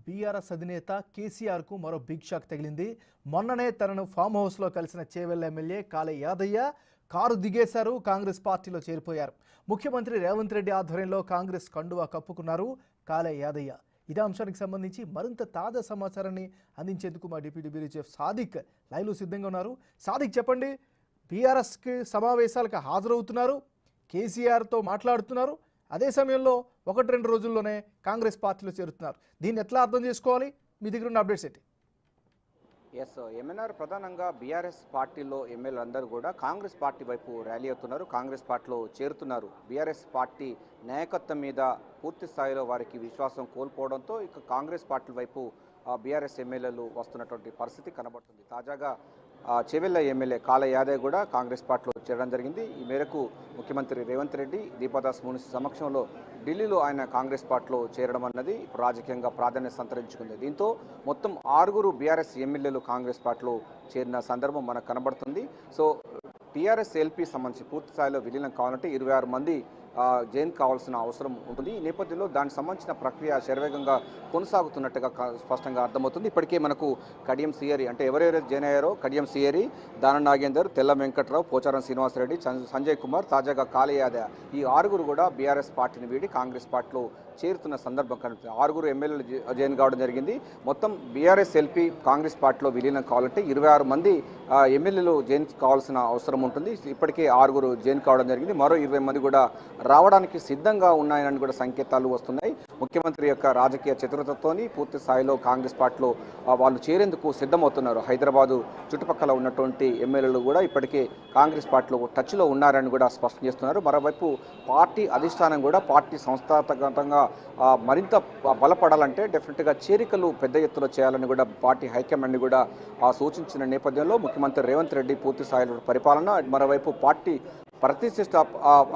BRS అధినేత కేసీఆర్కు మరో బిగ్ షాక్ తగిలింది. మొన్ననే తనను ఫామ్ హౌస్లో కలిసిన చేవెళ్ల ఎమ్మెల్యే కాళే యాదయ్య కారు దిగేశారు, కాంగ్రెస్ పార్టీలో చేరిపోయారు. ముఖ్యమంత్రి రేవంత్ రెడ్డి ఆధ్వర్యంలో కాంగ్రెస్ కండువా కప్పుకున్నారు కాళే యాదయ్య. ఇదే అంశానికి సంబంధించి మరింత తాజా సమాచారాన్ని అందించేందుకు మా డిప్యూటీ బ్యూరో చీఫ్ సాదిక్ లైవ్లో సిద్ధంగా ఉన్నారు. సాదిక్, చెప్పండి, బీఆర్ఎస్కి సమావేశాలకు హాజరవుతున్నారు, కేసీఆర్తో మాట్లాడుతున్నారు, అదే సమయంలో 1-2 రోజుల్లోనే కాంగ్రెస్ పార్టీలో చేరుతున్నారు. దీన్ని ఎట్లా అర్థం చేసుకోవాలి? మీ దగ్గర ఉన్న అప్డేట్స్ ఏంటి? ఎంఎన్ఆర్ ప్రధానంగా బీఆర్ఎస్ పార్టీలో ఎమ్మెల్యేలు అందరూ కూడా కాంగ్రెస్ పార్టీ వైపు ర్యాలీ అవుతున్నారు, కాంగ్రెస్ పార్టీలో చేరుతున్నారు. బీఆర్ఎస్ పార్టీ నాయకత్వం మీద పూర్తి స్థాయిలో వారికి విశ్వాసం కోల్పోవడంతో ఇక కాంగ్రెస్ పార్టీ వైపు బీఆర్ఎస్ ఎమ్మెల్యేలు వస్తున్నటువంటి పరిస్థితి కనబడుతుంది. తాజాగా చేవెళ్ల ఎమ్మెల్యే కాళే యాదవ్ కూడా కాంగ్రెస్ పార్టీలో చేరడం జరిగింది. ఈ మేరకు ముఖ్యమంత్రి రేవంత్ రెడ్డి, దీపాదాస్ మున్సి సమక్షంలో ఢిల్లీలో ఆయన కాంగ్రెస్ పార్టీలో చేరడం అన్నది రాజకీయంగా ప్రాధాన్యత సంతరించుకుంది. దీంతో మొత్తం 6 బీఆర్ఎస్ ఎమ్మెల్యేలు కాంగ్రెస్ పార్టీలో చేరిన సందర్భం మనకు కనబడుతుంది. సో టీఆర్ఎస్ ఎల్పీ సంబంధించి పూర్తి స్థాయిలో విలీనం కావాలంటే 26 మంది జైన్ కావాల్సిన అవసరం ఉంటుంది. ఈ నేపథ్యంలో దానికి సంబంధించిన ప్రక్రియ శరవేగంగా కొనసాగుతున్నట్టుగా స్పష్టంగా అర్థమవుతుంది. ఇప్పటికే మనకు కడియం సియరి, అంటే ఎవరెవరైతే జైన్ అయ్యారో కడియం సియరి, దాన నాగేందర్, తెల్ల వెంకట్రావు, పోచారం శ్రీనివాసరెడ్డి, సంజయ్ కుమార్, తాజాగా కాళే యాదవ్, ఈ 6 కూడా బీఆర్ఎస్ పార్టీని వీడి కాంగ్రెస్ పార్టీలో చేరుతున్న సందర్భం కనిపిస్తుంది. 6 ఎమ్మెల్యేలు జైన్ కావడం జరిగింది. మొత్తం బీఆర్ఎస్ ఎల్పీ కాంగ్రెస్ పార్టీలో విలీనం కావాలంటే 26 మంది ఎమ్మెల్యేలు జైన్ కావాల్సిన అవసరం ఉంటుంది. ఇప్పటికే 6 జైన్ కావడం జరిగింది. మరో 20 మంది కూడా రావడానికి సిద్ధంగా ఉన్నాయని కూడా సంకేతాలు వస్తున్నాయి. ముఖ్యమంత్రి యొక్క రాజకీయ చతురతతోని పూర్తి స్థాయిలో కాంగ్రెస్ పార్టీలో వాళ్ళు చేరేందుకు సిద్ధమవుతున్నారు. హైదరాబాదు చుట్టుపక్కల ఉన్నటువంటి ఎమ్మెల్యేలు కూడా ఇప్పటికే కాంగ్రెస్ పార్టీలో టచ్లో ఉన్నారని కూడా స్పష్టం చేస్తున్నారు. మరోవైపు పార్టీ అధిష్టానం కూడా పార్టీ సంస్థాగతంగా మరింత బలపడాలంటే డెఫినెట్గా చేరికలు పెద్ద ఎత్తులో చేయాలని కూడా పార్టీ హైకమాండ్ కూడా సూచించిన నేపథ్యంలో ముఖ్యమంత్రి రేవంత్ రెడ్డి పూర్తి స్థాయిలో పరిపాలన, మరోవైపు పార్టీ ప్రతిష్ట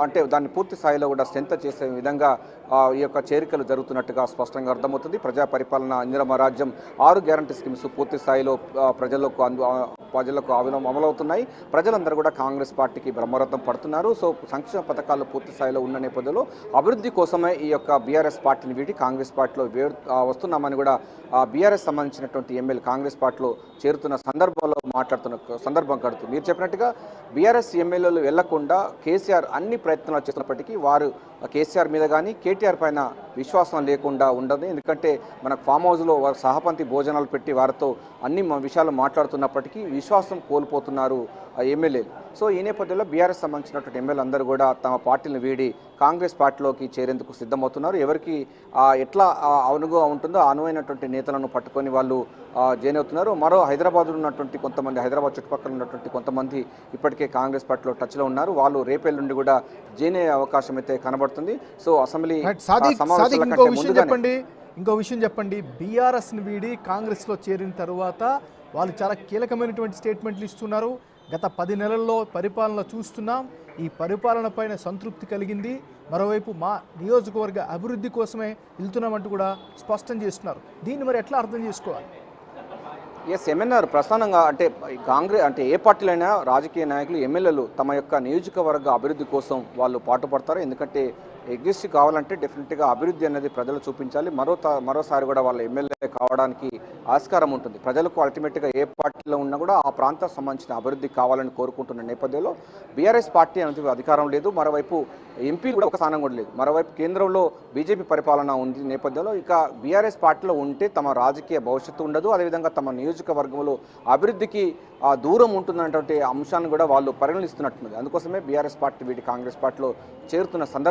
అంటే దాన్ని పూర్తి స్థాయిలో కూడా స్ట్రెంత్ చేసే విధంగా ఈ యొక్క చేరికలు జరుగుతున్నట్టుగా స్పష్టంగా అర్థమవుతుంది. ప్రజా పరిపాలన, ఇందిరమ్మ రాజ్యం, 6 గ్యారంటీ స్కీమ్స్ పూర్తి స్థాయిలో ప్రజలకు అమలవుతున్నాయి. ప్రజలందరూ కూడా కాంగ్రెస్ పార్టీకి బ్రహ్మరథం పడుతున్నారు. సో సంక్షేమ పథకాలు పూర్తి స్థాయిలో ఉన్న నేపథ్యంలో అభివృద్ధి కోసమే ఈ యొక్క బీఆర్ఎస్ పార్టీని వీటి కాంగ్రెస్ పార్టీలో వస్తున్నామని కూడా బీఆర్ఎస్ సంబంధించినటువంటి ఎమ్మెల్యే కాంగ్రెస్ పార్టీలో చేరుతున్న సందర్భంలో మాట్లాడుతున్న సందర్భం కడుతుంది. మీరు చెప్పినట్టుగా బీఆర్ఎస్ ఎమ్మెల్యేలు వెళ్లకుండా కేసీఆర్ అన్ని ప్రయత్నాలు చేస్తున్నప్పటికీ వారు కేసీఆర్ మీద కానీ కేటీఆర్ పైన విశ్వాసం లేకుండా ఉండదు. ఎందుకంటే మనకు ఫామ్ హౌస్లో వారు సహపంతి భోజనాలు పెట్టి వారితో అన్ని విషయాలు మాట్లాడుతున్నప్పటికీ విశ్వాసం కోల్పోతున్నారు ఎమ్మెల్యేలు. సో ఈ నేపథ్యంలో బీఆర్ఎస్ సంబంధించినటువంటి ఎమ్మెల్యేలు అందరూ కూడా తమ పార్టీలను వీడి కాంగ్రెస్ పార్టీలోకి చేరేందుకు సిద్ధమవుతున్నారు. ఎవరికి ఎట్లా అనువుగా ఉంటుందో అనువైనటువంటి నేతలను పట్టుకొని వాళ్ళు జాయిన్ అవుతున్నారు. మరో హైదరాబాద్లో ఉన్నటువంటి కొంతమంది, హైదరాబాద్ చుట్టుపక్కల ఉన్నటువంటి కొంతమంది ఇప్పటికే కాంగ్రెస్ పార్టీలో టచ్లో ఉన్నారు. వాళ్ళు రేపేళ్ళ నుండి కూడా జాయిన్ అయ్యే అవకాశం అయితే కనబడుతుంది. సో అసెంబ్లీ ఇంకో విషయం చెప్పండి, బీఆర్ఎస్ని వీడి కాంగ్రెస్లో చేరిన తర్వాత వాళ్ళు చాలా కీలకమైనటువంటి స్టేట్మెంట్లు ఇస్తున్నారు. గత 10 నెలల్లో పరిపాలన చూస్తున్నాం, ఈ పరిపాలన పైన సంతృప్తి కలిగింది, మరోవైపు మా నియోజకవర్గ అభివృద్ధి కోసమే వెళ్తున్నామంటూ కూడా స్పష్టం చేస్తున్నారు. దీన్ని మరి ఎట్లా అర్థం చేసుకోవాలి? ఎంఎన్ఆర్ ప్రధానంగా అంటే ఏ పార్టీలైనా రాజకీయ నాయకులు, ఎమ్మెల్యేలు తమ యొక్క నియోజకవర్గ అభివృద్ధి కోసం వాళ్ళు పాటుపడతారు. ఎందుకంటే ఎగ్జిస్ట్ కావాలంటే డెఫినెట్గా అభివృద్ధి అనేది ప్రజలు చూపించాలి. మరోసారి కూడా వాళ్ళ ఎమ్మెల్యే కావడానికి ఆస్కారం ఉంటుంది. ప్రజలకు అల్టిమేట్గా ఏ పార్టీలో ఉన్నా కూడా ఆ ప్రాంతానికి సంబంధించిన అభివృద్ధి కావాలని కోరుకుంటున్న నేపథ్యంలో బీఆర్ఎస్ పార్టీ అనేది అధికారం లేదు, మరోవైపు ఎంపీ కూడా ఒక స్థానం కూడా లేదు, మరోవైపు కేంద్రంలో బీజేపీ పరిపాలన ఉంది నేపథ్యంలో ఇక బీఆర్ఎస్ పార్టీలో ఉంటే తమ రాజకీయ భవిష్యత్తు ఉండదు, అదేవిధంగా తమ నియోజకవర్గంలో అభివృద్ధికి దూరం ఉంటున్నటువంటి అంశాన్ని కూడా వాళ్ళు పరిగణిస్తున్నట్టుంది. అందుకోసమే బీఆర్ఎస్ పార్టీ వీటి కాంగ్రెస్ పార్టీలో చేరుతున్న సందర్భం